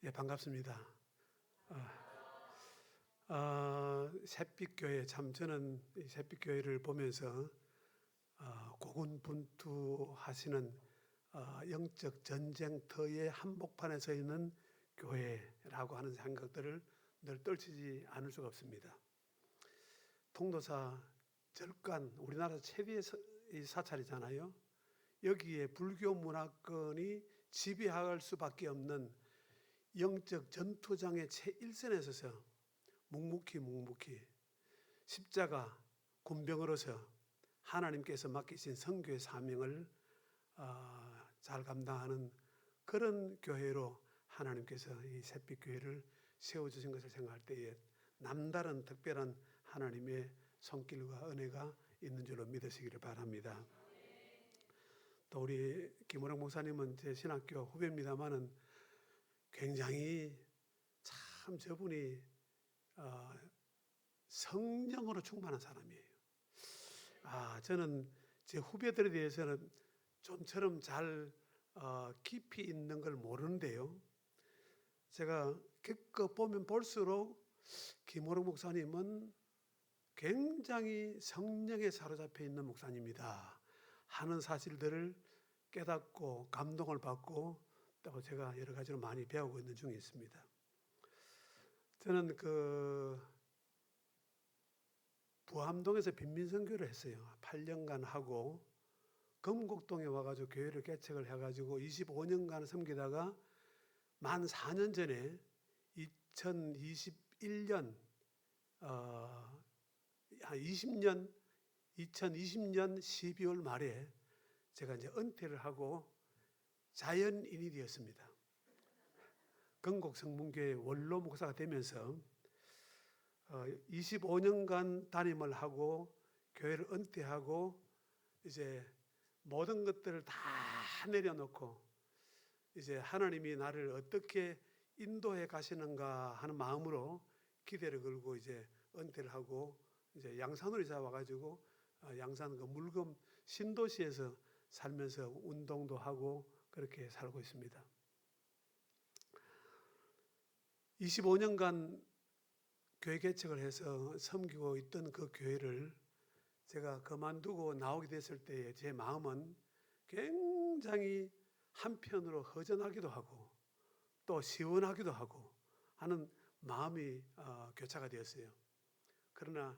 예, 반갑습니다. 샛빛교회, 참 저는 이 샛빛교회를 보면서 고군분투하시는 영적 전쟁터의 한복판에 서 있는 교회라고 하는 생각들을 늘 떨치지 않을 수가 없습니다. 통도사 절간, 우리나라 최대의 사찰이잖아요. 여기에 불교 문화권이 지배할 수밖에 없는 영적 전투장의 최일선에 서서 묵묵히 십자가 군병으로서 하나님께서 맡기신 선교의 사명을 잘 감당하는 그런 교회로 하나님께서 이 샛빛교회를 세워주신 것을 생각할 때에 남다른 특별한 하나님의 손길과 은혜가 있는 줄로 믿으시기를 바랍니다. 또 우리 김호령 목사님은 제 신학교 후배입니다마는 굉장히 참 저분이 성령으로 충만한 사람이에요. 저는 제 후배들에 대해서는 좀처럼 잘 깊이 있는 걸 모르는데요. 제가 겪어 보면 볼수록 김호령 목사님은 굉장히 성령에 사로잡혀 있는 목사님이다 하는 사실들을 깨닫고 감동을 받고 또 제가 여러 가지로 많이 배우고 있는 중에 있습니다. 저는 부암동에서 빈민선교를 했어요. 8년간 하고 금곡동에 와가지고 교회를 개척을 해가지고 25년간 섬기다가 만 4년 전에 2020년 12월 말에 제가 이제 은퇴를 하고 자연인이 되었습니다. 건곡성문교회 원로 목사가 되면서 25년간 담임을 하고 교회를 은퇴하고 이제 모든 것들을 다 내려놓고 이제 하나님이 나를 어떻게 인도해 가시는가 하는 마음으로 기대를 걸고 이제 은퇴를 하고 이제 양산으로 이사 와가지고 양산 그 물금 신도시에서 살면서 운동도 하고 그렇게 살고 있습니다. 25년간 교회 개척을 해서 섬기고 있던 그 교회를 제가 그만두고 나오게 됐을 때에 제 마음은 굉장히 한편으로 허전하기도 하고 또 시원하기도 하고 하는 마음이 교차가 되었어요. 그러나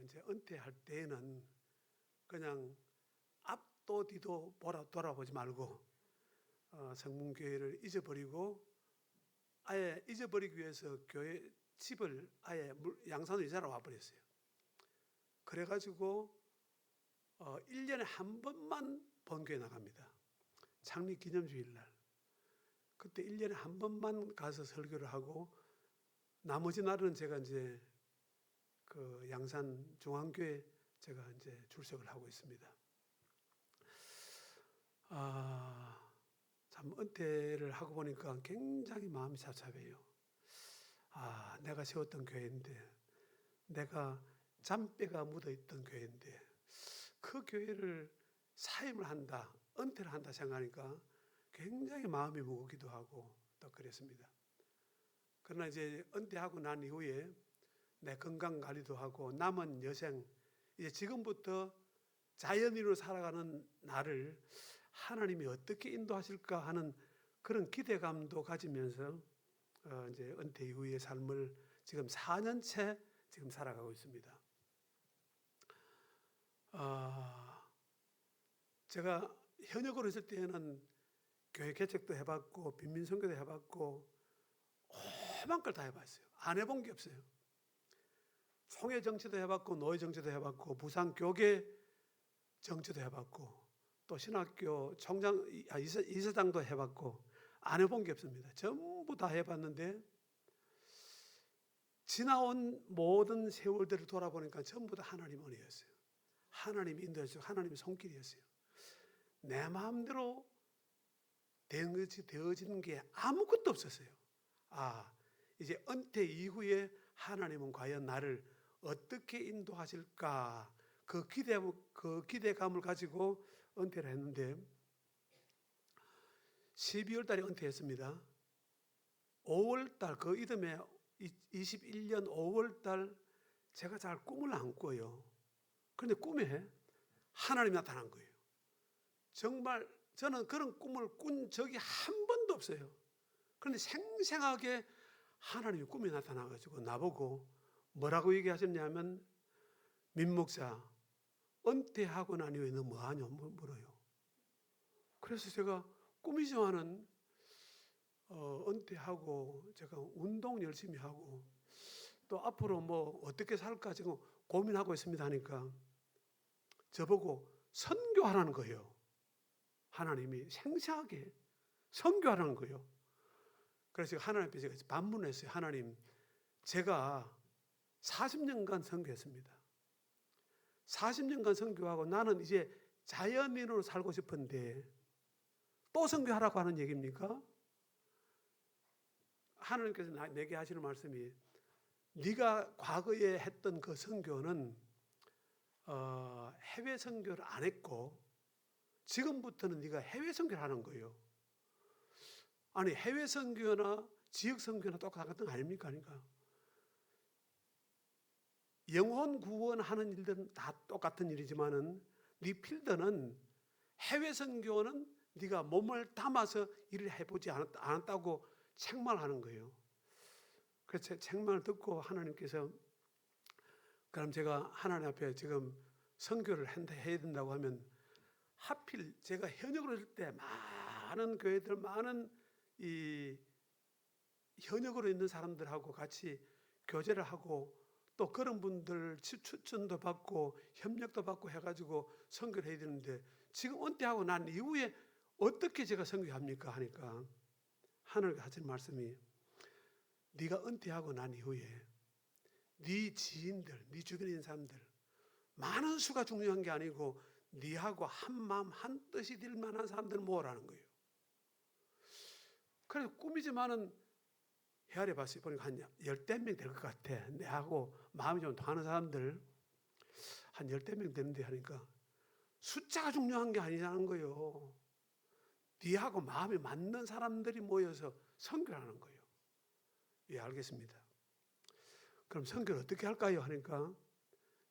이제 은퇴할 때에는 그냥 앞도 뒤도 돌아보지 말고 성문교회를 잊어버리고 아예 잊어버리기 위해서 교회 집을 아예 양산으로 이사를 와버렸어요. 그래가지고 1년에 한 번만 본교회 나갑니다. 창립 기념주일날. 그때 1년에 한 번만 가서 설교를 하고 나머지 날은 제가 이제 그 양산 중앙교회 제가 이제 출석을 하고 있습니다. 참 은퇴를 하고 보니까 굉장히 마음이 답답해요. 내가 세웠던 교회인데, 내가 잔뼈가 묻어있던 교회인데 그 교회를 사임을 한다, 은퇴를 한다 생각하니까 굉장히 마음이 무겁기도 하고 또 그랬습니다. 그러나 이제 은퇴하고 난 이후에 내 건강 관리도 하고 남은 여생, 이제 지금부터 자연인으로 살아가는 나를 하나님이 어떻게 인도하실까 하는 그런 기대감도 가지면서 이제 은퇴 이후의 삶을 지금 4년째 지금 살아가고 있습니다. 제가 현역으로 있을 때는 교회 개척도 해봤고 빈민선교도 해봤고 험한 걸 다 해봤어요. 안 해본 게 없어요. 총회 정치도 해봤고 노예 정치도 해봤고 부산 교계 정치도 해봤고 또 신학교 총장 이사장도 해봤고 안 해본 게 없습니다. 전부 다 해봤는데 지나온 모든 세월들을 돌아보니까 전부 다 하나님 은혜였어요. 하나님이 인도해주고 하나님의 손길이었어요. 내 마음대로 되어지는 게 아무것도 없었어요. 이제 은퇴 이후에 하나님은 과연 나를 어떻게 인도하실까 그 기대감을 가지고 은퇴를 했는데 12월 달에 은퇴했습니다. 5월달 그 이듬해 21년 5월달 제가 잘 꿈을 안 꿔요. 그런데 꿈에 하나님이 나타난 거예요. 정말 저는 그런 꿈을 꾼 적이 한 번도 없어요. 그런데 생생하게 하나님이 꿈에 나타나가지고 나보고 뭐라고 얘기하셨냐면, 민 목사, 은퇴하고 난 이후에 너 뭐하냐 물어요. 그래서 제가 꿈이지만은 은퇴하고 제가 운동 열심히 하고 또 앞으로 뭐 어떻게 살까 지금 고민하고 있습니다 하니까 저보고 선교하라는 거예요. 하나님이 생생하게 선교하라는 거예요. 그래서 제가 하나님 앞에 제가 반문했어요. 하나님, 제가 40년간 선교했습니다. 40년간 선교하고 나는 이제 자연인으로 살고 싶은데 또 선교하라고 하는 얘기입니까? 하나님께서 내게 하시는 말씀이, 네가 과거에 했던 그 선교는 해외 선교를 안 했고 지금부터는 네가 해외 선교를 하는 거예요. 아니, 해외 선교나 지역 선교나 똑같은 거 아닙니까? 그러니까 영혼 구원하는 일들은 다 똑같은 일이지만은 네 필드는 해외 선교는 네가 몸을 담아서 일을 해보지 않았다고 책망하는 거예요. 그래서 책망을 듣고 하나님께서, 그럼 제가 하나님 앞에 지금 선교를 해야 된다고 하면 하필 제가 현역으로 있을 때 많은 교회들, 많은 이 현역으로 있는 사람들하고 같이 교제를 하고 또 그런 분들 추천도 받고 협력도 받고 해가지고 선교를 해야 되는데 지금 은퇴하고 난 이후에 어떻게 제가 선교합니까 하니까 하나님께 하신 말씀이, 네가 은퇴하고 난 이후에 네 지인들, 네 주변에 있는 사람들, 많은 수가 중요한 게 아니고 네하고 한 마음 한 뜻이 될 만한 사람들 모으라는 거예요. 그래서 꿈이지만은 헤아려 봤어요. 보니까 한 10명 될 것 같아. 내하고 마음이 좀 통하는 사람들 한 10명 되는데 하니까 숫자가 중요한 게 아니라는 거예요. 네하고 마음이 맞는 사람들이 모여서 선교를 하는 거예요. 예, 알겠습니다. 그럼 선교를 어떻게 할까요? 하니까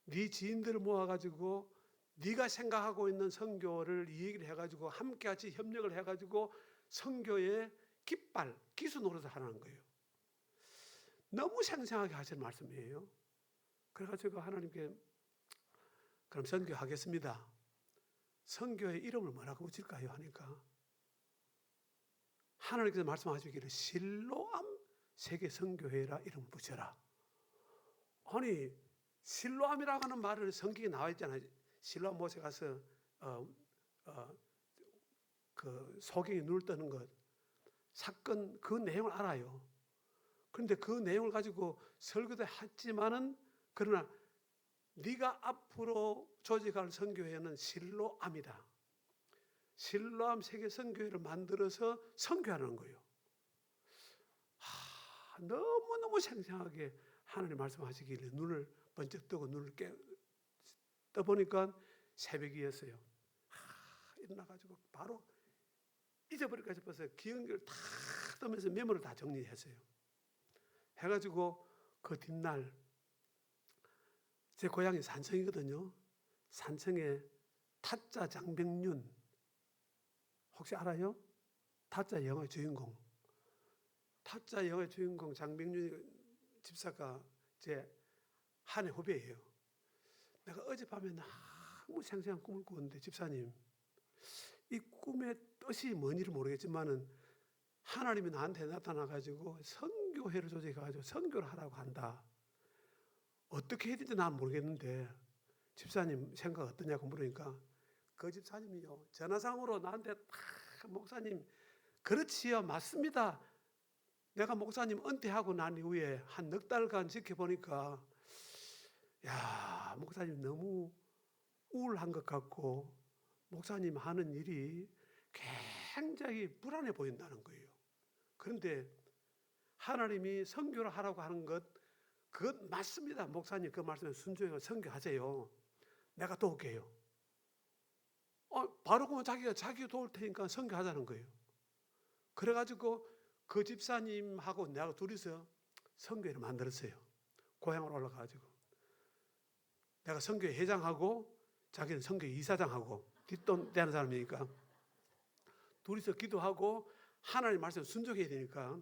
네 지인들을 모아가지고 네가 생각하고 있는 선교를 이 얘기를 해가지고 함께 같이 협력을 해가지고 선교의 깃발, 기수 노릇을 하라는 거예요. 너무 생생하게 하시는 말씀이에요. 그래가지고 하나님께 그럼 선교하겠습니다. 선교의 이름을 뭐라고 붙일까요? 하니까 하나님께서 말씀하시기를 실로암 세계 선교회라 이름을 붙여라. 아니, 실로암이라고 하는 말을 성경에 나와 있잖아요. 실로암 못에 가서 그 소경이 눈을 뜨는 것 사건 그 내용을 알아요. 그런데 그 내용을 가지고 설교도 했지만은 그러나 네가 앞으로 조직할 선교회는 실로암이다. 실로암 세계 선교회를 만들어서 선교하는 거예요. 너무너무 생생하게 하나님 말씀하시길래 눈을 번쩍 뜨고 눈을 떠보니까 새벽이었어요. 일어나가지고 바로 잊어버릴까 싶어서 기억력을 다 떠면서 메모를 다 정리했어요. 해가지고 그 뒷날 제 고향이 산청이거든요. 산청에 타짜 장병윤 혹시 알아요? 타짜 영화의 주인공. 타짜 영화의 주인공 장병윤 집사가 제 한 해 후배예요. 내가 어젯밤에 너무 생생한 꿈을 꾸었는데, 집사님, 이 꿈의 뜻이 뭔지를 모르겠지만은 하나님이 나한테 나타나가지고 선교회를 조직해가지고 선교를 하라고 한다. 어떻게 해야 되는지 난 모르겠는데 집사님 생각 어떠냐고 물으니까 그 집사님이요, 전화상으로 나한테 목사님, 그렇지요, 맞습니다. 내가 목사님 은퇴하고 난 이후에 한 넉 달간 지켜보니까 야, 목사님 너무 우울한 것 같고 목사님 하는 일이 굉장히 불안해 보인다는 거예요. 그런데 하나님이 선교를 하라고 하는 것, 그것 맞습니다. 목사님 그 말씀에 순종해서 선교하세요. 내가 도울게요. 바로 그러면 자기가 도울 테니까 선교하자는 거예요. 그래가지고 그 집사님하고 내가 둘이서 선교회를 만들었어요. 고향으로 올라가가지고 내가 선교회 회장하고 자기는 선교회 이사장하고 뒷돈 대는 사람이니까 둘이서 기도하고 하나님 말씀 순종해야 되니까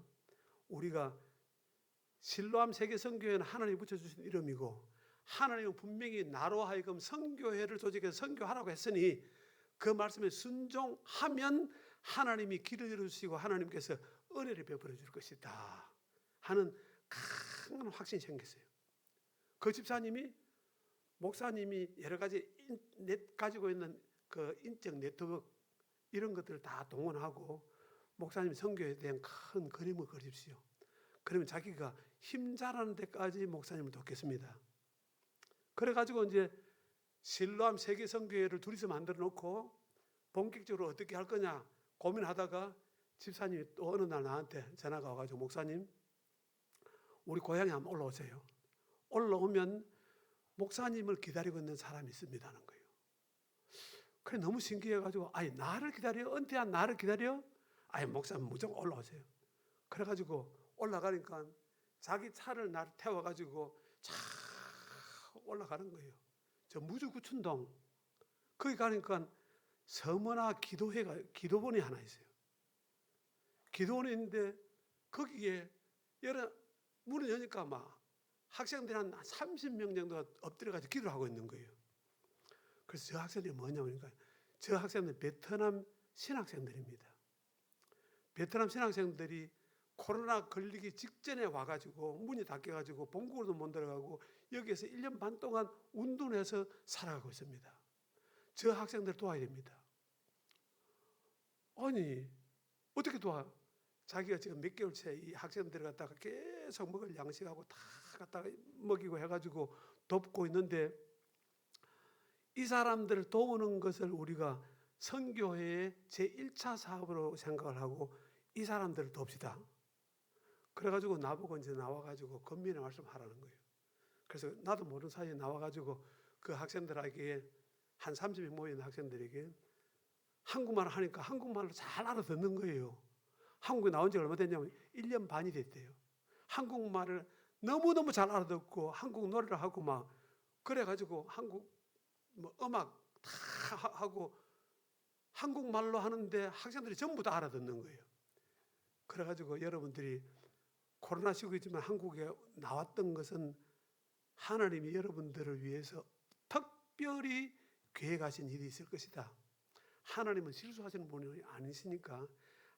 우리가 실로암 세계선교회는 하나님이 붙여주신 이름이고 하나님은 분명히 나로 하여금 선교회를 조직해서 선교하라고 했으니 그 말씀에 순종하면 하나님이 길을 열어주시고 하나님께서 은혜를 베풀어 줄 것이다 하는 강한 확신이 생겼어요. 그 집사님이 목사님이 여러 가지 가지고 있는 그 인적 네트워크 이런 것들을 다 동원하고 목사님 선교에 대한 큰 그림을 그리십시오. 그러면 자기가 힘 잘하는 데까지 목사님을 돕겠습니다. 그래가지고 이제 실로암 세계선교회를 둘이서 만들어 놓고 본격적으로 어떻게 할 거냐 고민하다가 집사님이 또 어느 날 나한테 전화가 와가지고 목사님 우리 고향에 한번 올라오세요. 올라오면 목사님을 기다리고 있는 사람이 있습니다 하는 거예요. 그래 너무 신기해가지고 아니 나를 기다려? 은퇴한 나를 기다려? 아니 목사님 무조건 올라오세요. 그래가지고 올라가니까 자기 차를 날 태워가지고 차 올라가는 거예요. 저 무주구춘동 거기 가니까 서머나 기도회가 기도원이 하나 있어요. 기도원이 있는데 거기에 여러 문을 여니까 막 학생들이 한 30명 정도가 엎드려가지고 기도를 하고 있는 거예요. 그래서 저 학생들이 뭐냐면 저 학생들 베트남 신학생들입니다. 베트남 신학생들이 코로나 걸리기 직전에 와가지고 문이 닫혀가지고 본국으로도 못 들어가고 여기에서 1년 반 동안 운동해서 살아가고 있습니다. 저 학생들 도와야 됩니다. 아니 어떻게 도와? 자기가 지금 몇 개월째 이 학생들을 갖다가 계속 먹을 양식하고 다 갖다가 먹이고 해가지고 돕고 있는데 이 사람들을 도우는 것을 우리가 선교회의 제1차 사업으로 생각을 하고 이 사람들을 돕시다. 그래가지고 나보고 이제 나와가지고 건면의 말씀 하라는 거예요. 그래서 나도 모르는 사이에 나와가지고 그 학생들에게 한 30명 모이는 학생들에게 한국말을 하니까 한국말을 잘 알아듣는 거예요. 한국에 나온 지 얼마 됐냐면 1년 반이 됐대요. 한국말을 너무너무 잘 알아듣고 한국 노래를 하고 막 그래가지고 한국 뭐 음악 다 하고 한국말로 하는데 학생들이 전부 다 알아듣는 거예요. 그래가지고 여러분들이 코로나 시국이지만 한국에 나왔던 것은 하나님이 여러분들을 위해서 특별히 계획하신 일이 있을 것이다. 하나님은 실수하시는 분이 아니시니까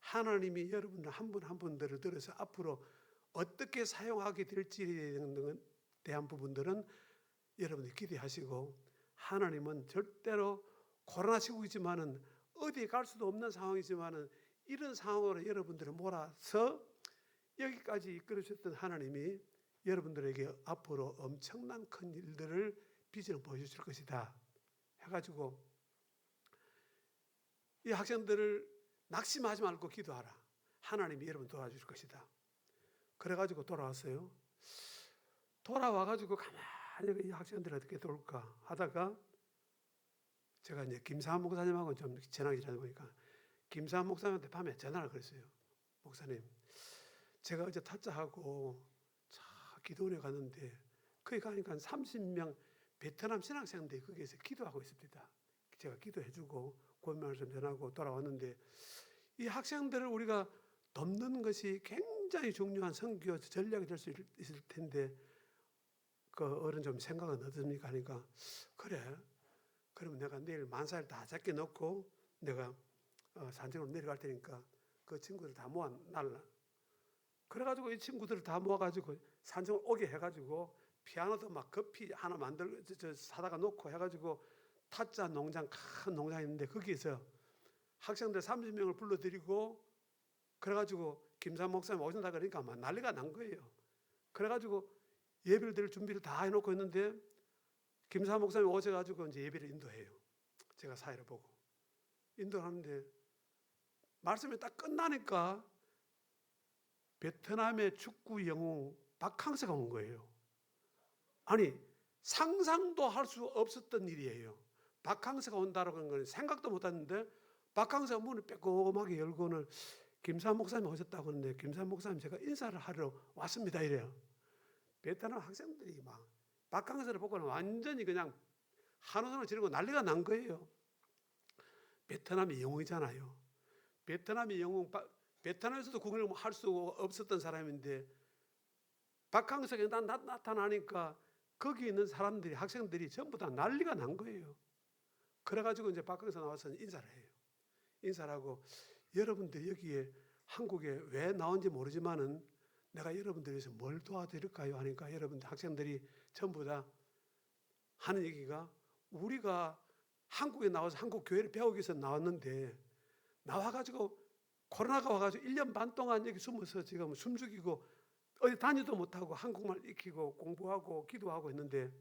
하나님이 여러분들 한 분 한 분들을 들어서 앞으로 어떻게 사용하게 될지에 대한 부분들은 여러분들이 기대하시고 하나님은 절대로 코로나 시국이지만은 어디 갈 수도 없는 상황이지만은 이런 상황으로 여러분들을 몰아서 여기까지 이끌어주셨던 하나님이 여러분들에게 앞으로 엄청난 큰 일들을 비전을 보여주실 것이다 해가지고 이 학생들을 낙심하지 말고 기도하라. 하나님이 여러분 도와주실 것이다. 그래가지고 돌아왔어요. 돌아와가지고 가만히 이 학생들 어떻게 돌까 하다가 제가 이제 김사한 목사님하고 좀 전화기 지나다 보니까 김사한 목사님한테 밤에 전화를 걸었어요. 목사님, 제가 어제 타짜하고 기도원에 갔는데 거기 가니까 30명 베트남 신학생들이 거기에서 기도하고 있습니다. 제가 기도해주고 고민을 좀 전하고 돌아왔는데 이 학생들을 우리가 돕는 것이 굉장히 중요한 선교 전략이 될 수 있을 텐데 그 어른 좀 생각은 어떻습니까? 하니까 그래. 그러면 내가 내일 만사일 다 잡게 넣고 내가 산책으로 내려갈 테니까 그 친구들 다 모아 놔라. 그래가지고 이 친구들을 다 모아가지고 산책을 오게 해가지고 피아노도 막 급히 하나 사다가 놓고 해가지고 타짜 농장 큰 농장이 있는데 거기에서 학생들 30명을 불러들이고 그래가지고 김산 목사님 오신다 그러니까 막 난리가 난 거예요. 그래가지고 예배를 드릴 준비를 다 해놓고 있는데 김산 목사님 오셔가지고 이제 예배를 인도해요. 제가 사회를 보고 인도하는데 말씀이 딱 끝나니까 베트남의 축구 영웅 박항서가 온 거예요. 아니 상상도 할 수 없었던 일이에요. 박항서가 온다라고 하는 건 생각도 못했는데 박항서가 문을 빼꼼하게 열고는 김삼 목사님 오셨다고 하는데 김삼 목사님 제가 인사를 하러 왔습니다 이래요. 베트남 학생들이 막 박강서를 보고는 완전히 그냥 한우선을 지르고 난리가 난 거예요. 베트남이 영웅이잖아요. 베트남이 영웅, 베트남에서도 국민을 할 수 없었던 사람인데 박항석이 나타나니까 거기 있는 사람들이, 학생들이 전부 다 난리가 난 거예요. 그래가지고 이제 박항석 나와서 인사를 해요. 인사를 하고, 여러분들 여기에 한국에 왜 나온지 모르지만은 내가 여러분들 위해서 뭘 도와드릴까요? 하니까 여러분들 학생들이 전부 다 하는 얘기가, 우리가 한국에 나와서 한국 교회를 배우기 위해서 나왔는데 나와가지고 코로나가 와가지고 1년 반 동안 여기 숨어서 지금 숨 죽이고 어디 다니도 못하고 한국말 익히고 공부하고 기도하고 있는데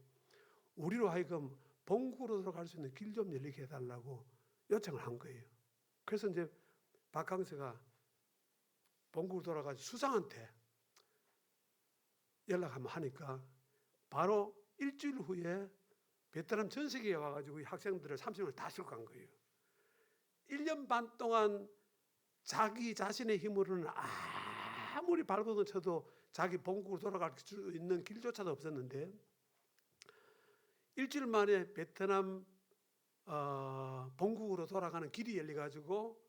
우리로 하여금 본국으로 들어갈 수 있는 길 좀 열리게 해달라고 요청을 한 거예요. 그래서 이제 박항서가 본국으로 돌아가서 수상한테 연락하면 하니까 바로 일주일 후에 베트남 전 세계에 와가지고 이 학생들을 30명을 다 싣고 간 거예요. 1년 반 동안 자기 자신의 힘으로는 아무리 발버둥 쳐도 자기 본국으로 돌아갈 수 있는 길조차도 없었는데 일주일 만에 베트남 본국으로 돌아가는 길이 열려가지고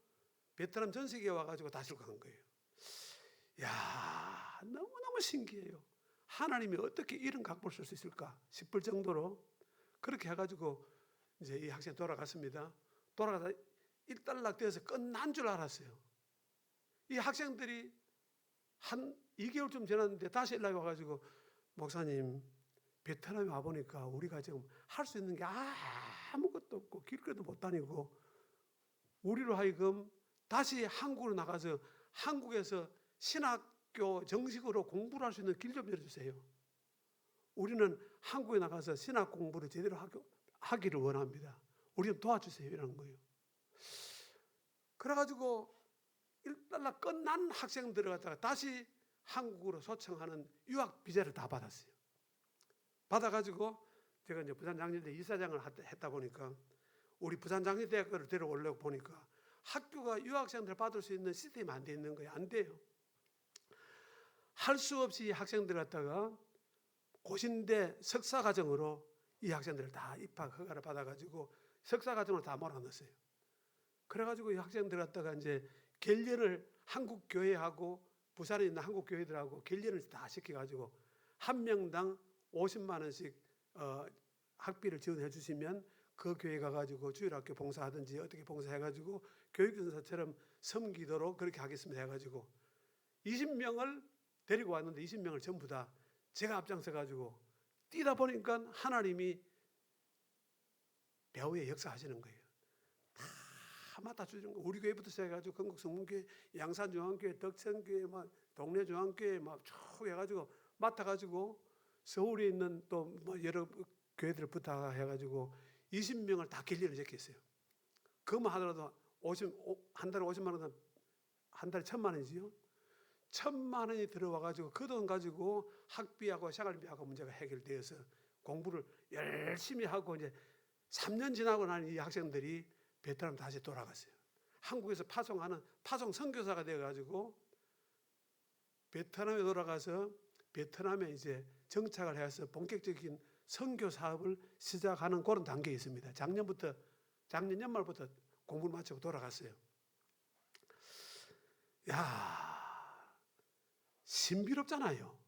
베트남 전 세계에 와가지고 다 싣고 간 거예요. 야, 너무너무 신기해요. 하나님이 어떻게 이런 각본을 쓸 수 있을까 싶을 정도로 그렇게 해가지고 이제 이 학생이 돌아갔습니다. 돌아가다 일단락되어서 끝난 줄 알았어요. 이 학생들이 한 2개월쯤 지났는데 다시 연락이 와가지고, 목사님 베트남에 와보니까 우리가 지금 할 수 있는 게 아무것도 없고 길거리도 못 다니고 우리로 하여금 다시 한국으로 나가서 한국에서 신학교 정식으로 공부를 할 수 있는 길 좀 열어주세요. 우리는 한국에 나가서 신학 공부를 제대로 하기를 원합니다. 우리 좀 도와주세요. 이러는 거예요. 그래가지고 일단락 끝난 학생들을 갖다가 다시 한국으로 초청하는 유학 비자를 다 받았어요. 받아가지고 제가 이제 부산장려대 이사장을 했다 보니까 우리 부산장려대학교를 데려오려고 보니까 학교가 유학생들 받을 수 있는 시스템이 안 돼 있는 거예요. 안 돼요. 할 수 없이 학생들 갖다가 고신대 석사과정으로 이 학생들을 다 입학 허가를 받아가지고 석사과정으로 다 몰아넣었어요. 그래가지고 이 학생들 갖다가 이제 갤련을 한국 교회하고 부산에 있는 한국 교회들하고 갤련을 다 시켜가지고 한 명당 50만 원씩 학비를 지원해 주시면 그 교회 가가지고 주일학교 봉사하든지 어떻게 봉사해가지고 교육전사처럼 섬기도록 그렇게 하겠습니다 해가지고 20명을 데리고 왔는데 20명을 전부 다 제가 앞장서가지고 뛰다 보니까 하나님이 배후에 역사하시는 거예요. 다 맡아주는 거예요. 우리 교회부터 시작해가지고 건국성문교회, 양산중앙교회, 덕천교회, 막 동래중앙교회 막 쭉 해가지고 맡아가지고 서울에 있는 또 뭐 여러 교회들을 부탁해가지고 20명을 다 갤련을 시켰어요. 그것만 하더라도 한 달에 50만 원, 한 달에 1,000만 원이지요. 1,000만 원이 들어와가지고 그 돈 가지고 학비하고 생활비하고 문제가 해결되어서 공부를 열심히 하고 이제 3년 지나고 난 이 학생들이 베트남 다시 돌아갔어요. 한국에서 파송하는 파송 선교사가 되어가지고 베트남에 돌아가서 베트남에 이제 정착을 해서 본격적인 선교 사업을 시작하는 그런 단계에 있습니다. 작년 연말부터 공부를 마치고 돌아갔어요. 야, 신비롭잖아요.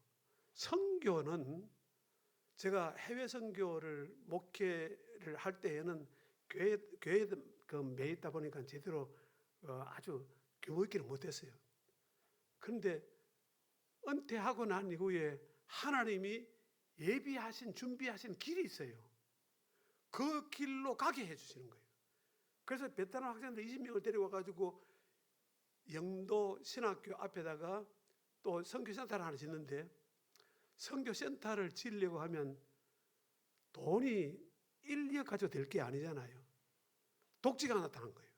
선교는 제가 해외 선교를 목회를 할 때에는 교회 그 매에 있다 보니까 제대로 아주 규모 있기는 못했어요. 그런데 은퇴하고 난 이후에 하나님이 예비하신 준비하신 길이 있어요. 그 길로 가게 해주시는 거예요. 그래서 베트남 학생들 20명을 데리고 가지고 영도 신학교 앞에다가 또 선교센터를 하나 짓는데 선교센터를 지으려고 하면 돈이 1, 2억 가지고 될 게 아니잖아요. 독지가 나타난 거예요.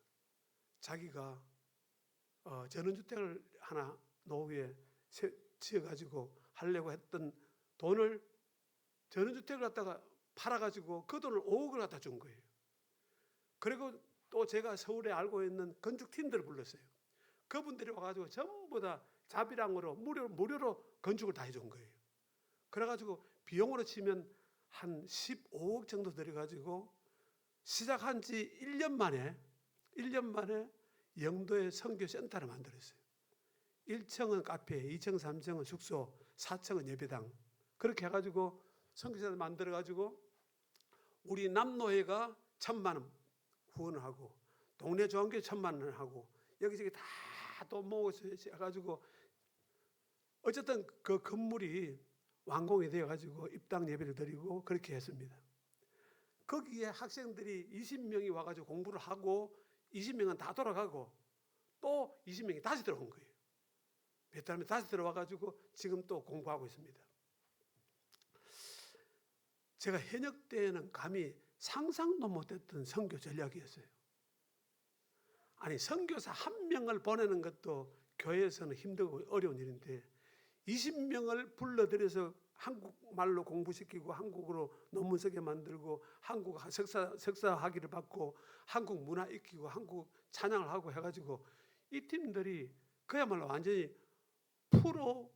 자기가 전원주택을 하나 노후에 지어가지고 하려고 했던 돈을 전원주택을 갖다가 팔아가지고 그 돈을 5억을 갖다 준 거예요. 그리고 또 제가 서울에 알고 있는 건축팀들을 불렀어요. 그분들이 와가지고 전부 다 자비랑으로 무료로 건축을 다 해준 거예요. 그래가지고 비용으로 치면 한 15억 정도 들여가지고 시작한 지 1년 만에 영도에 선교센터를 만들었어요. 1층은 카페, 2층, 3층은 숙소, 4층은 예배당. 그렇게 해가지고 선교센터 만들어가지고 우리 남노회가 1,000만 원 후원을 하고 동네 조항교회 1,000만 원을 하고 여기저기 다 또 모아서 해가지고 어쨌든 그 건물이 완공이 되어가지고 입당 예배를 드리고 그렇게 했습니다. 거기에 학생들이 20명이 와가지고 공부를 하고 20명은 다 돌아가고 또 20명이 다시 들어온 거예요. 베트남에 다시 들어와가지고 지금 또 공부하고 있습니다. 제가 현역 때에는 감히 상상도 못했던 선교 전략이었어요. 아니 선교사 한 명을 보내는 것도 교회에서는 힘들고 어려운 일인데 20명을 불러들여서 한국말로 공부시키고 한국어로 논문 쓰게 만들고 한국 석사 학위를 받고 한국 문화 익히고 한국 찬양을 하고 해가지고 이 팀들이 그야말로 완전히 프로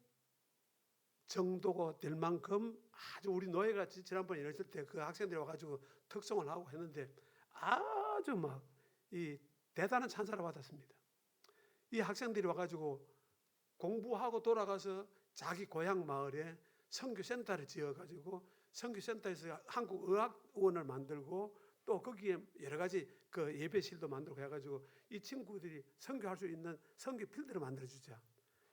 정도가 될 만큼 아주 우리 노예가 지난번에 이랬을 때 그 학생들이 와가지고 특송을 하고 했는데 아주 막 이 대단한 찬사를 받았습니다. 이 학생들이 와가지고 공부하고 돌아가서 자기 고향 마을에 선교센터를 지어가지고 선교센터에서 한국의학원을 만들고 또 거기에 여러 가지 그 예배실도 만들고 해가지고 이 친구들이 선교할 수 있는 선교 필드를 만들어주자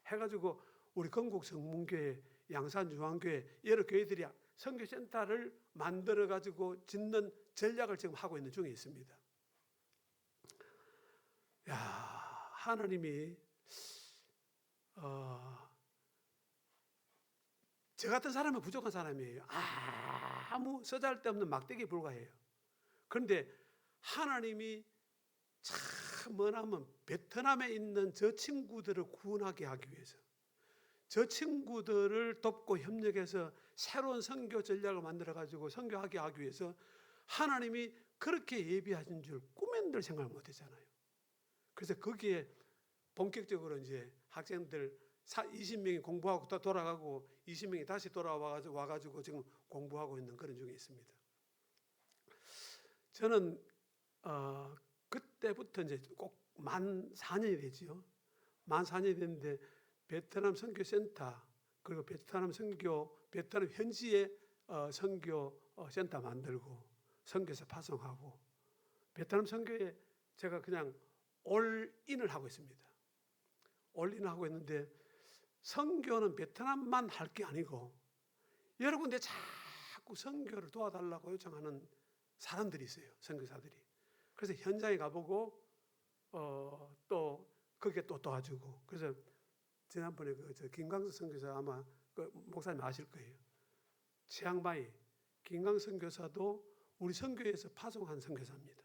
해가지고 우리 건국 성문교회, 양산중앙교회 여러 교회들이 선교센터를 만들어가지고 짓는 전략을 지금 하고 있는 중에 있습니다. 야, 하나님이 저 같은 사람은 부족한 사람이에요. 아무 쓰잘데없는 막대기에 불과해요. 그런데 하나님이 참 뭐냐면 베트남에 있는 저 친구들을 구원하게 하기 위해서 저 친구들을 돕고 협력해서 새로운 선교 전략을 만들어가지고 선교하게 하기 위해서 하나님이 그렇게 예비하신 줄 꿈에도 생각을 못했잖아요. 그래서 거기에 본격적으로 이제 학생들 20명이 공부하고 또 돌아가고 20명이 다시 돌아와가지고 지금 공부하고 있는 그런 중에 있습니다. 저는 그때부터 이제 꼭 만 4년이 되지요. 만 4년이 됐는데 베트남 선교센터 그리고 베트남 현지에 선교 센터 만들고 선교사 파송하고 베트남 선교에 제가 그냥 올인을 하고 있습니다. 올인을 하고 있는데 선교는 베트남만 할 게 아니고 여러 군데 자꾸 선교를 도와달라고 요청하는 사람들이 있어요. 선교사들이. 그래서 현장에 가보고 또 거기에 또 도와주고 그래서 지난번에 김광수 선교사 아마 그 목사님 아실 거예요. 치앙마이 김광수 선교사도 우리 선교에서 파송한 선교사입니다.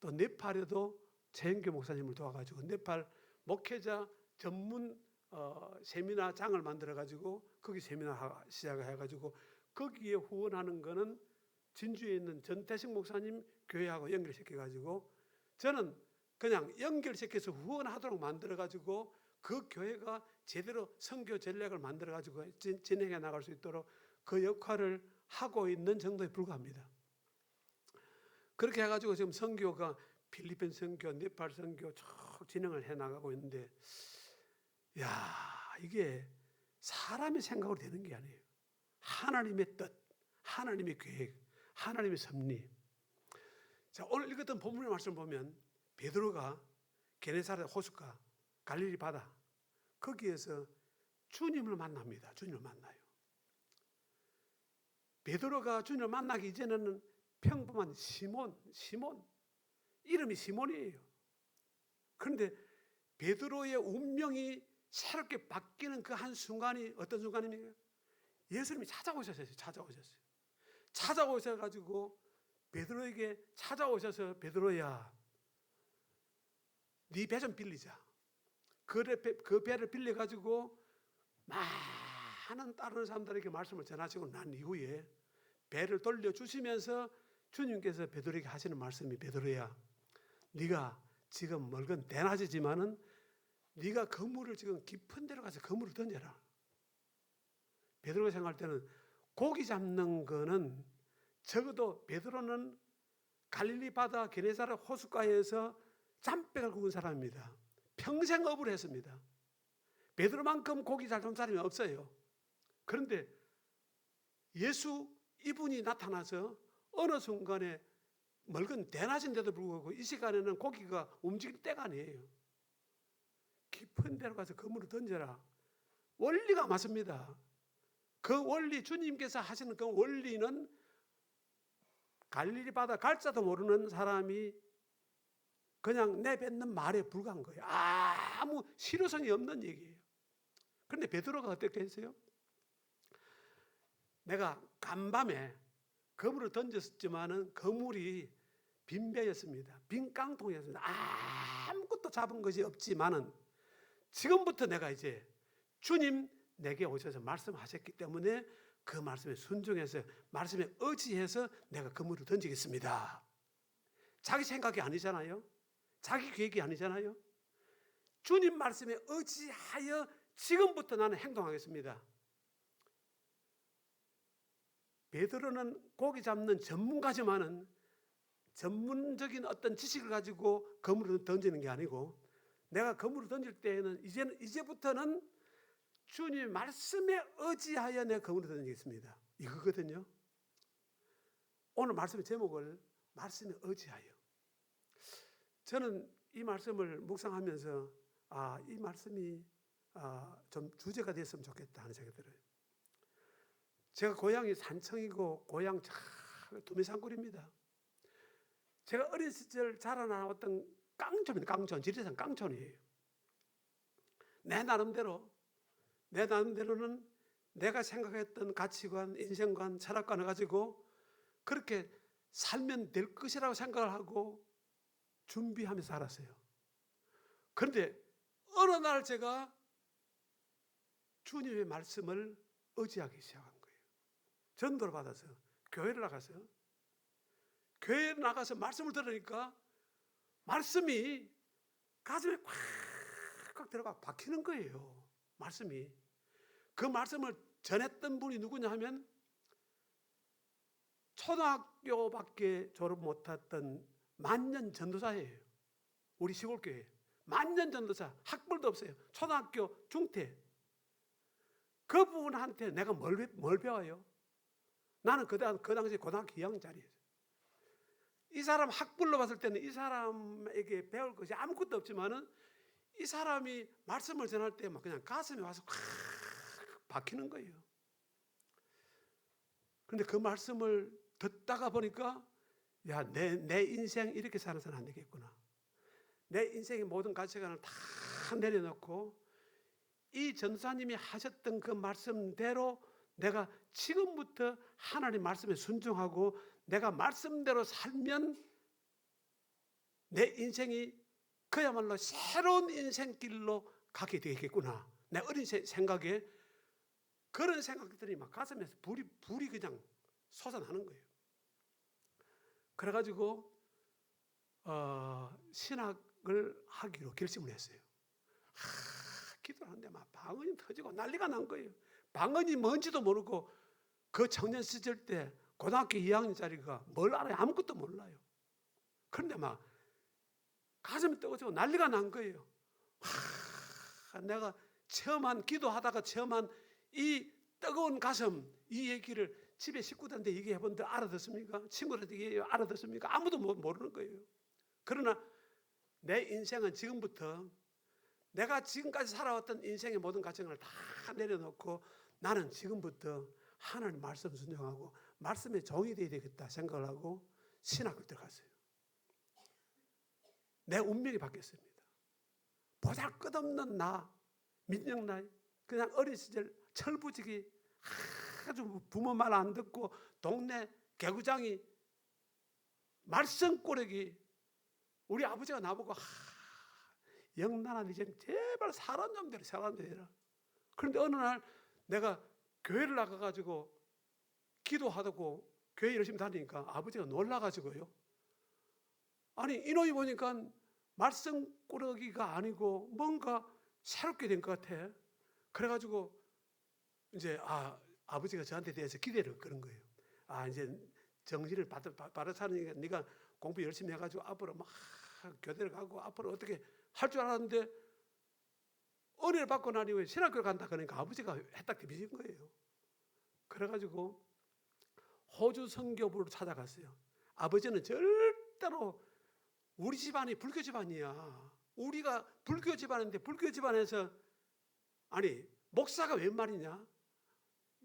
또 네팔에도 최영교 목사님을 도와가지고 네팔 목회자 전문 세미나장을 만들어가지고 거기 세미나 시작을 해가지고 거기에 후원하는 거는 진주에 있는 전태식 목사님 교회하고 연결시켜가지고 저는 그냥 연결시켜서 후원하도록 만들어가지고 그 교회가 제대로 선교 전략을 만들어가지고 진행해 나갈 수 있도록 그 역할을 하고 있는 정도에 불과합니다. 그렇게 해가지고 지금 선교가 필리핀 선교, 네팔 선교 쭉 진행을 해 나가고 있는데 야, 이게 사람의 생각으로 되는 게 아니에요. 하나님의 뜻, 하나님의 계획, 하나님의 섭리. 자, 오늘 읽었던 본문의 말씀을 보면 베드로가 게네사렛 호숫가 갈릴리 바다 거기에서 주님을 만납니다. 주님을 만나요. 베드로가 주님을 만나기 이전에는 평범한 시몬 이름이 시몬이에요. 그런데 베드로의 운명이 새롭게 바뀌는 그 한 순간이 어떤 순간입니까? 예수님이 찾아오셨어요. 찾아오셔가지고 베드로에게 찾아오셔서 베드로야 네 배 좀 빌리자. 그 배를 빌려가지고 많은 다른 사람들에게 말씀을 전하시고 난 이후에 배를 돌려주시면서 주님께서 베드로에게 하시는 말씀이 베드로야 네가 지금 멀건 대낮이지만은 네가 그물을 지금 깊은 데로 가서 그물을 던져라. 베드로가 생각할 때는 고기 잡는 거는 적어도 베드로는 갈릴리 바다 게네사렛 호숫가에서 잠백을 굽은 사람입니다. 평생 업을 했습니다. 베드로만큼 고기 잘 잡는 사람이 없어요. 그런데 예수 이분이 나타나서 어느 순간에 멀건 대낮인데도 불구하고 이 시간에는 고기가 움직일 때가 아니에요. 깊은 데로 가서 그물을 던져라. 원리가 맞습니다. 그 원리, 주님께서 하시는 그 원리는 갈릴리 바다 갈자도 모르는 사람이 그냥 내뱉는 말에 불과한 거예요. 아무 실효성이 없는 얘기예요. 그런데 베드로가 어떻게 했어요? 내가 간밤에 그물을 던졌지만은 그물이 빈 배였습니다. 빈 깡통이었습니다. 아무것도 잡은 것이 없지만은 지금부터 내가 이제 주님 내게 오셔서 말씀하셨기 때문에 그 말씀에 순종해서 말씀에 의지해서 내가 그물을 던지겠습니다. 자기 생각이 아니잖아요. 자기 계획이 아니잖아요. 주님 말씀에 의지하여 지금부터 나는 행동하겠습니다. 베드로는 고기 잡는 전문가지만은 전문적인 어떤 지식을 가지고 그물을 던지는 게 아니고 내가 그물을 던질 때에는 이제부터는 주님의 말씀에 의지하여 내가 그물을 던지겠습니다. 이거거든요. 오늘 말씀의 제목을 말씀에 의지하여. 저는 이 말씀을 묵상하면서 이 말씀이 좀 주제가 됐으면 좋겠다 하는 생각이 들어요. 제가 고향이 산청이고 고향 두미산골입니다. 제가 어린 시절 자라나왔던 깡촌입니다. 깡촌, 지리산 깡촌이에요. 내 나름대로는 내가 생각했던 가치관, 인생관, 철학관을 가지고 그렇게 살면 될 것이라고 생각을 하고 준비하면서 살았어요. 그런데 어느 날 제가 주님의 말씀을 의지하기 시작한 거예요. 전도를 받아서 교회를 나가서 말씀을 들으니까 말씀이 가슴에 꽉 들어가 박히는 거예요. 말씀이. 그 말씀을 전했던 분이 누구냐 하면 초등학교밖에 졸업 못했던 만년 전도사예요. 우리 시골교회 만년 전도사, 학벌도 없어요. 초등학교 중퇴. 그분한테 내가 뭘 배워요? 나는 그 당시 고등학교 2학년짜리였어요. 이 사람 학벌로 봤을 때는 이 사람에게 배울 것이 아무것도 없지만은 이 사람이 말씀을 전할 때 막 그냥 가슴에 와서 콱 박히는 거예요. 그런데 그 말씀을 듣다가 보니까 내 인생 이렇게 사는 사람 안 되겠구나. 내 인생의 모든 가치관을 다 내려놓고 이 전도사님이 하셨던 그 말씀대로 내가 지금부터 하나님 말씀에 순종하고 내가 말씀대로 살면 내 인생이 그야말로 새로운 인생길로 가게 되겠구나. 내 어린 생각에 그런 생각들이 막 가슴에서 불이 그냥 솟아나는 거예요. 그래가지고 신학을 하기로 결심을 했어요. 기도를 하는데 막 방언이 터지고 난리가 난 거예요. 방언이 뭔지도 모르고 그 청년 시절 때 고등학교 2학년짜리가 뭘 알아요? 아무것도 몰라요. 그런데 막 가슴이 뜨거워지고 난리가 난 거예요. 내가 기도하다가 체험한 이 뜨거운 가슴, 이 얘기를 집에 식구들한테 얘기해 본데 알아듣습니까? 친구들한테 얘기해 알아듣습니까? 아무도 모르는 거예요. 그러나 내 인생은 지금부터 내가 지금까지 살아왔던 인생의 모든 가정을 다 내려놓고 나는 지금부터 하나님 말씀 순종하고 말씀에 종이 되어야 되겠다 생각을 하고 신학을 들어갔어요. 내 운명이 바뀌었습니다. 보잘것없는 민영 나이, 그냥 어린 시절 철부지기 아주 부모 말 안 듣고 동네 개구장이 말썽꾸러기 우리 아버지가 나보고 영란아 이제 제발 사람 좀 되라. 그런데 어느 날 내가 교회를 나가가지고 기도하다고 교회 열심히 다니니까 아버지가 놀라가지고요. 아니 이놈이 보니까 말썽꾸러기가 아니고 뭔가 새롭게 된 것 같아. 그래가지고 이제 아버지가 저한테 대해서 기대를 그런 거예요. 이제 정신을 바로 차리니까 네가 공부 열심히 해가지고 앞으로 막 교대를 가고 앞으로 어떻게 할 줄 알았는데 은혜를 받고 나니 왜 신학교를 간다 그러니까 아버지가 해딱 뒤집은 거예요. 그래가지고 호주 선교부를 찾아갔어요. 아버지는 절대로 우리 집안이 불교 집안이야. 우리가 불교 집안인데 불교 집안에서 목사가 웬 말이냐?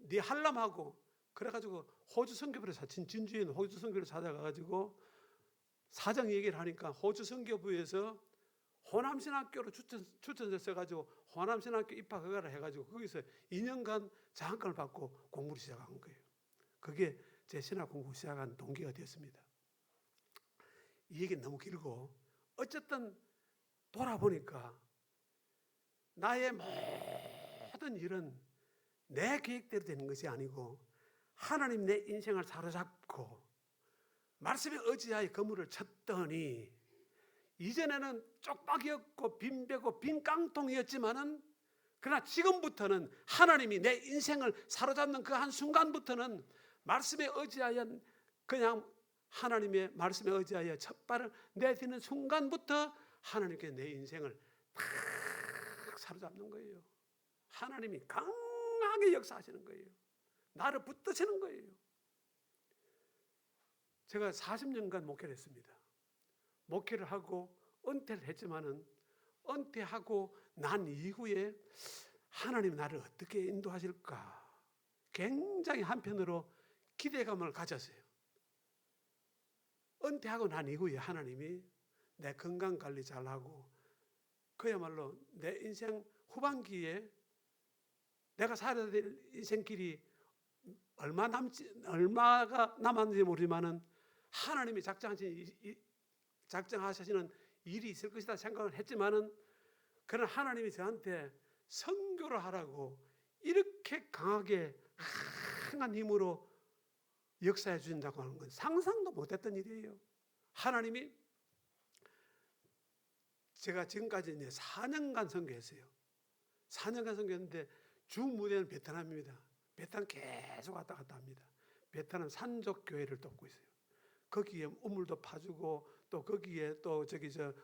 네 한람하고 그래가지고 호주 선교부를 진주에 있는 호주 선교부를 찾아가가지고 사정 얘기를 하니까 호주 선교부에서 호남신학교로 추천서 써가지고 호남신학교 입학 허가를 해가지고 거기서 2년간 장학금을 받고 공부를 시작한 거예요. 그게 제 신학 공부 시작한 동기가 되었습니다. 이 얘기는 너무 길고 어쨌든 돌아보니까 나의 모든 일은 내 계획대로 되는 것이 아니고 하나님 내 인생을 사로잡고 말씀에 의지하여 그물을 쳤더니 이전에는 쪽박이었고 빈배고 빈 깡통이었지만은 그러나 지금부터는 하나님이 내 인생을 사로잡는 그 한 순간부터는 말씀에 의지하여 그냥 하나님의 말씀에 의지하여 첫 발을 내딛는 순간부터 하나님께 내 인생을 탁 사로잡는 거예요. 하나님이 강하게 역사하시는 거예요. 나를 붙드시는 거예요. 제가 40년간 목회를 했습니다. 목회를 하고 은퇴를 했지만은 은퇴하고 난 이후에 하나님 나를 어떻게 인도하실까 굉장히 한편으로 기대감을 가졌어요. 은퇴하고 난 이후에 하나님이 내 건강관리 잘하고 그야말로 내 인생 후반기에 내가 살아야 될 인생길이 얼마가 남았는지 모르지만은 하나님이 작정하시는 일이 있을 것이다 생각을 했지만은 그런 하나님이 저한테 선교를 하라고 이렇게 강하게 강한 힘으로 역사해 주신다고 하는 건 상상도 못했던 일이에요. 하나님이 제가 지금까지 이제 4년간 선교했어요. 4년간 선교했는데 주 무대는 베트남입니다. 베트남 계속 왔다 갔다 합니다. 베트남 산족 교회를 돕고 있어요. 거기에 우물도 파주고 또 거기에 또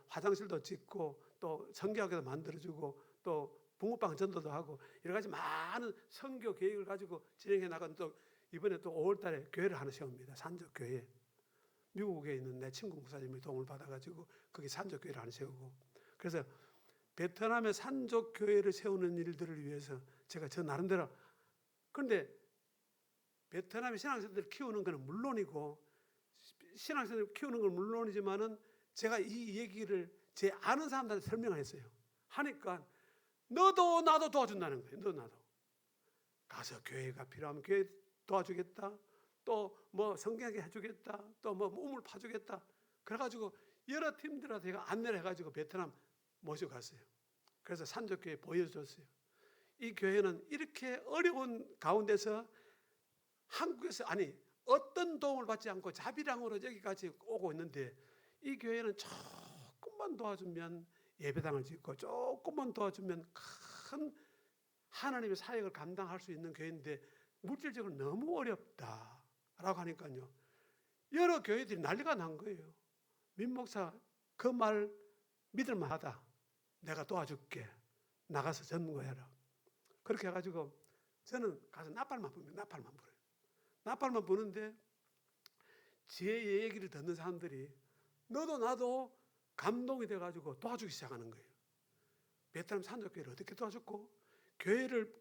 화장실도 짓고 또 성교학교도 만들어주고 또 붕어빵 전도도 하고 여러 가지 많은 선교 계획을 가지고 진행해 나간 또 이번에 또 5월달에 교회를 하나 세웁니다. 산족 교회. 미국에 있는 내 친구 목사님의 도움을 받아가지고 거기 산족 교회를 하나 세우고 그래서 베트남의 산족 교회를 세우는 일들을 위해서 제가 저 나름대로 그런데 베트남의 신앙생들 키우는 것은 물론이고 신앙생들 키우는 건 물론이지만은 제가 이 얘기를 제 아는 사람들한테 설명을 했어요. 하니까 너도 나도 도와준다는 거예요. 너도 나도. 가서 교회가 필요하면 교회 도와주겠다. 또 뭐 성경하게 해주겠다. 또 뭐 우물 파주겠다. 그래가지고 여러 팀들한테 제가 안내를 해가지고 베트남 모시고 갔어요. 그래서 산족교회 보여줬어요. 이 교회는 이렇게 어려운 가운데서 한국에서 어떤 도움을 받지 않고 자비랑으로 여기까지 오고 있는데 이 교회는 조금만 도와주면 예배당을 짓고 조금만 도와주면 큰 하나님의 사역을 감당할 수 있는 교회인데 물질적으로 너무 어렵다라고 하니까요. 여러 교회들이 난리가 난 거예요. 민 목사 그 말 믿을만하다. 내가 도와줄게. 나가서 전거해라. 그렇게 해가지고 저는 가서 나팔만 붑니다. 나팔만 불어요. 나팔만 부는데 제 얘기를 듣는 사람들이 너도 나도 감동이 돼가지고 도와주기 시작하는 거예요. 베트남 산족교회를 어떻게 도와줬고 교회를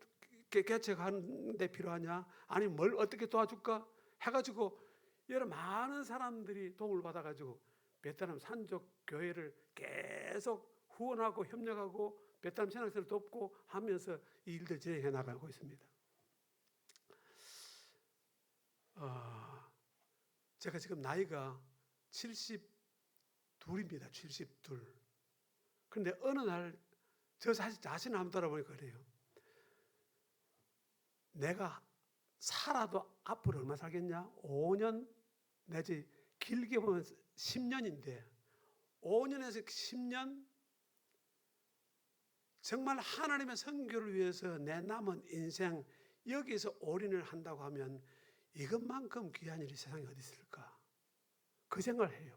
개척하는 데 필요하냐 아니면 뭘 어떻게 도와줄까 해가지고 여러 많은 사람들이 도움을 받아가지고 베트남 산족교회를 계속 후원하고 협력하고 베트남 신학생을 돕고 하면서 이 일들 진행해 나가고 있습니다. 제가 지금 나이가 72입니다. 72. 그런데 어느 날 저 자신을 한번 돌아보니까 그래요. 내가 살아도 앞으로 얼마 살겠냐? 5년 내지 길게 보면 10년인데 5년에서 10년 정말 하나님의 선교를 위해서 내 남은 인생 여기서 올인을 한다고 하면 이것만큼 귀한 일이 세상에 어디 있을까? 그 생각을 해요.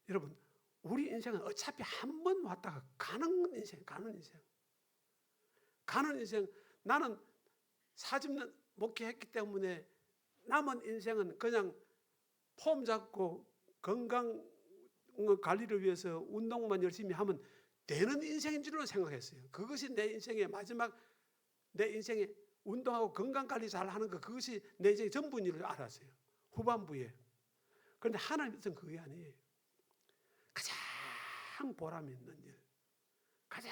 여러분, 우리 인생은 어차피 한 번 왔다가 가는 인생. 나는 40년 목회했기 때문에 남은 인생은 그냥 폼 잡고 건강 관리를 위해서 운동만 열심히 하면 되는 인생인 줄로 생각했어요. 그것이 내 인생의 마지막, 내 인생의 운동하고 건강 관리 잘 하는 것, 그것이 내 인생의 전부인 줄 알았어요. 후반부에. 그런데 하나님께서는 그게 아니에요. 가장 보람 있는 일, 가장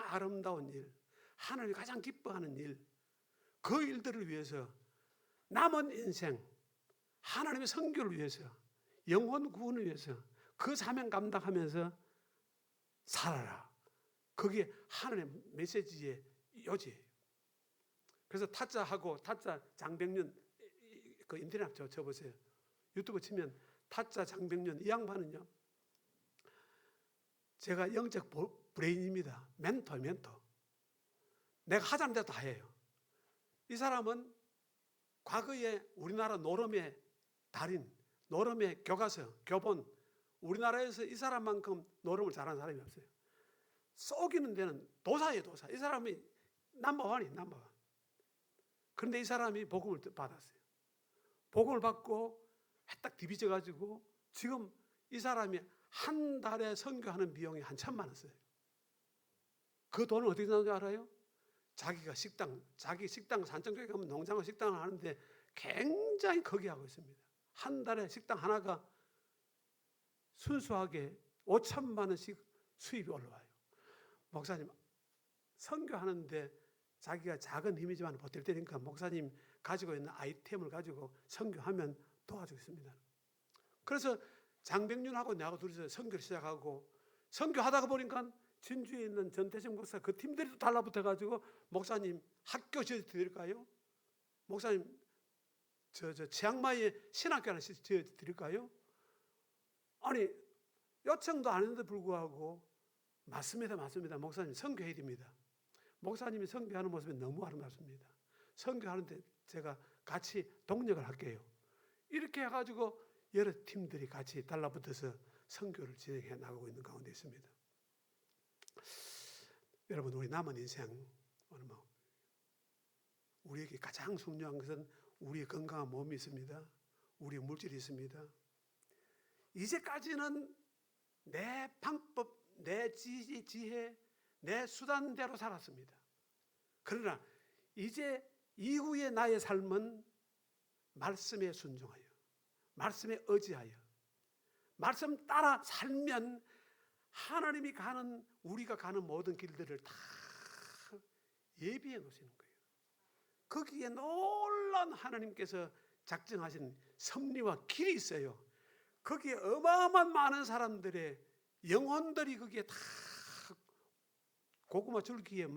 아름다운 일, 하나님이 가장 기뻐하는 일, 그 일들을 위해서 남은 인생, 하나님의 선교를 위해서, 영혼 구원을 위해서 그 사명 감당하면서 살아라. 그게 하나님의 메시지의 요지예요. 그래서 타짜하고 타짜 장병년, 그 인터넷 쳐보세요. 유튜브 치면 타짜 장병년, 이 양반은요, 제가 영적 브레인입니다. 멘토. 내가 하자는 대로 다 해요. 이 사람은 과거에 우리나라 노름의 달인, 노름의 교과서, 교본, 우리나라에서 이 사람만큼 노름을 잘하는 사람이 없어요. 쏘기는 데는 도사예요, 도사. 이 사람이 넘버원이에요, 넘버원. 그런데 이 사람이 복음을 받았어요. 복음을 받고 딱 디비져가지고 지금 이 사람이 한 달에 선교하는 비용이 한 1,000만 원 써요. 그 돈은 어떻게 나오는지 알아요? 자기가 자기 식당, 산청교회 가면 농장을 식당을 하는데 굉장히 크게 하고 있습니다. 한 달에 식당 하나가 순수하게 5,000만 원씩 수입이 올라와요. 목사님, 선교하는데 자기가 작은 힘이지만 버틸 때니까 목사님 가지고 있는 아이템을 가지고 선교하면 도와주겠습니다. 그래서 장병윤하고 내하고 둘이서 선교를 시작하고, 선교하다가 보니까 진주에 있는 전태식 목사 그 팀들이 또 달라붙어가지고, 목사님 학교 지어드릴까요? 목사님 치앙마이에 신학교 하나 지어드릴까요? 아니, 요청도 안 했는데 불구하고 맞습니다. 목사님 선교해야 됩니다. 목사님이 선교하는 모습이 너무 아름답습니다. 선교하는데 제가 같이 동력을 할게요. 이렇게 해가지고 여러 팀들이 같이 달라붙어서 선교를 진행해 나가고 있는 가운데 있습니다. 여러분, 우리 남은 인생, 우리에게 가장 중요한 것은 우리의 건강한 몸이 있습니다. 우리의 물질이 있습니다. 이제까지는 내 방법, 내 지혜, 내 수단대로 살았습니다. 그러나 이제 이후의 나의 삶은 말씀에 순종하여, 말씀에 의지하여, 말씀 따라 살면 하나님이 가는, 우리가 가는 모든 길들을 다 예비해 놓으시는 거예요. 거기에 놀라운 하나님께서 작정하신 섭리와 길이 있어요. 거기에 어마어마한 많은 사람들의 영혼들이 거기에 다 고구마 줄기에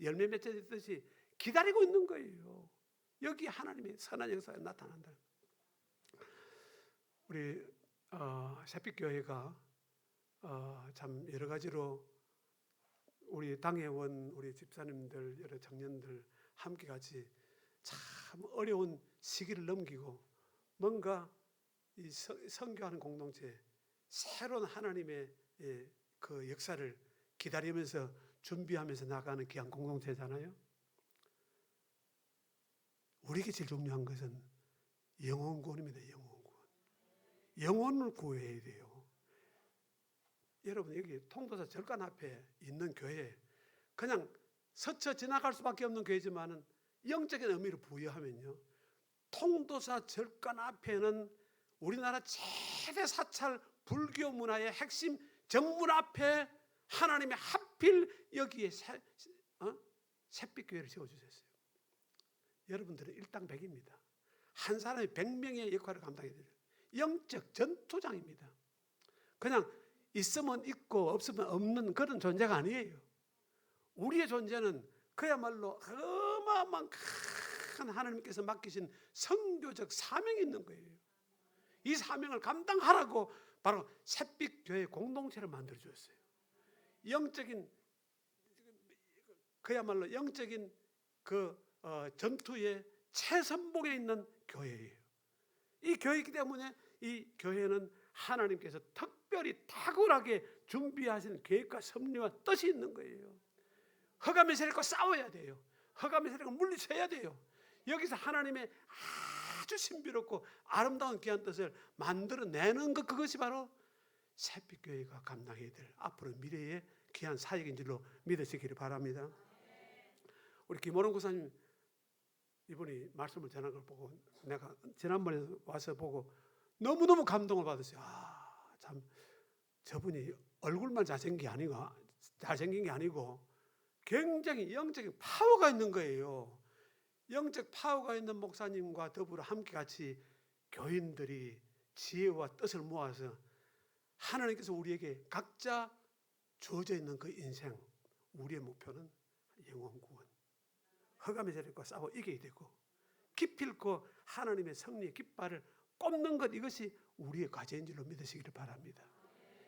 열매 맺혀있듯이 기다리고 있는 거예요. 여기 하나님의 선한 역사가 나타난다. 우리 새빛교회가 참 여러 가지로 우리 당회원, 우리 집사님들, 여러 청년들 함께 같이 참 어려운 시기를 넘기고 뭔가 이 선교하는 공동체, 새로운 하나님의 그 역사를 기다리면서 준비하면서 나가는 귀한 공동체잖아요. 우리에게 제일 중요한 것은 영혼 구원입니다. 영혼 구원. 영혼을 구해야 돼요. 여러분, 여기 통도사 절간 앞에 있는 교회, 그냥 스쳐 지나갈 수밖에 없는 교회지만은 영적인 의미를 부여하면요, 통도사 절간 앞에는 우리나라 최대 사찰 불교 문화의 핵심 정문 앞에 하나님이 하필 여기에 샛빛교회를 세워주셨어요. 여러분들은 일당백입니다. 한 사람이 100명의 역할을 감당해야 돼요. 영적 전투장입니다. 그냥 있으면 있고 없으면 없는 그런 존재가 아니에요. 우리의 존재는 그야말로 어마어마한 큰 하나님께서 맡기신 선교적 사명이 있는 거예요. 이 사명을 감당하라고 바로 샛빛교회 공동체를 만들어 주었어요. 영적인 그야말로 영적인 전투의 최선봉에 있는 교회예요. 이 교회이기 때문에 이 교회는 하나님께서 특별히 탁월하게 준비하신 계획과 섭리와 뜻이 있는 거예요. 흑암의 세력과 싸워야 돼요. 흑암의 세력을 물리쳐야 돼요. 여기서 하나님의 아주 신비롭고 아름다운 귀한 뜻을 만들어내는 것, 그것이 바로 새빛교회가 감당해야 될 앞으로 미래의 귀한 사역인 줄로 믿으시기를 바랍니다. 우리 김호롱 고사님 이분이 말씀을 전한 걸 보고 내가 지난번에 와서 보고 너무너무 감동을 받았어요. 참 저분이 얼굴만 잘생긴 게 아니고 굉장히 영적인 파워가 있는 거예요. 영적 파워가 있는 목사님과 더불어 함께 같이 교인들이 지혜와 뜻을 모아서 하나님께서 우리에게 각자 주어져 있는 그 인생, 우리의 목표는 영원 구원, 흑암의 세력과 싸워 이겨야 되고 기필코 하나님의 승리의 깃발을 꼽는 것, 이것이 우리의 과제인 줄로 믿으시기를 바랍니다.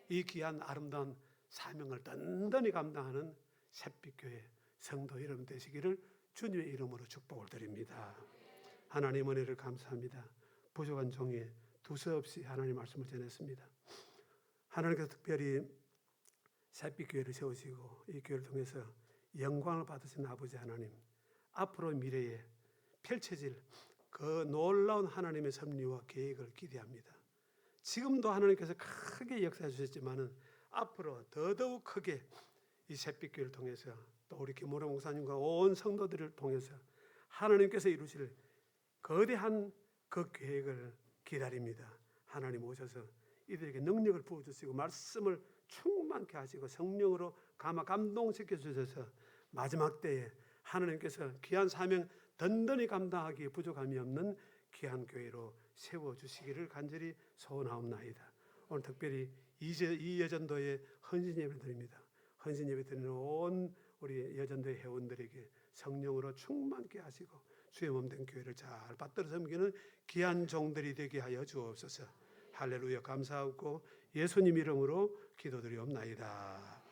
이 귀한 아름다운 사명을 든든히 감당하는 새빛교회 성도 여러분 되시기를 주님의 이름으로 축복을 드립니다. 하나님 은혜를 감사합니다. 부족한 종에 두서없이 하나님 말씀을 전했습니다. 하나님께서 특별히 새빛교회를 세우시고 이 교회를 통해서 영광을 받으신 아버지 하나님, 앞으로 미래에 펼쳐질 그 놀라운 하나님의 섭리와 계획을 기대합니다. 지금도 하나님께서 크게 역사해 주셨지만은 앞으로 더더욱 크게 이 새빛교회를 통해서 또 우리 김호롱 목사님과 온 성도들을 통해서 하나님께서 이루실 거대한 그 계획을 기다립니다. 하나님 오셔서 이들에게 능력을 부어주시고 말씀을 충만케 하시고 성령으로 감동시켜 주셔서 마지막 때에 하나님께서 귀한 사명 든든히 감당하기에 부족함이 없는 귀한 교회로 세워주시기를 간절히 소원하옵나이다. 오늘 특별히 이 여전도에 헌신 예배 드립니다. 헌신 예배 드리는 온 우리 여전도의 회원들에게 성령으로 충만케 하시고 주의 몸된 교회를 잘 받들어 섬기는 귀한 종들이 되게 하여 주옵소서. 할렐루야. 감사하고 예수님 이름으로 기도드리옵나이다.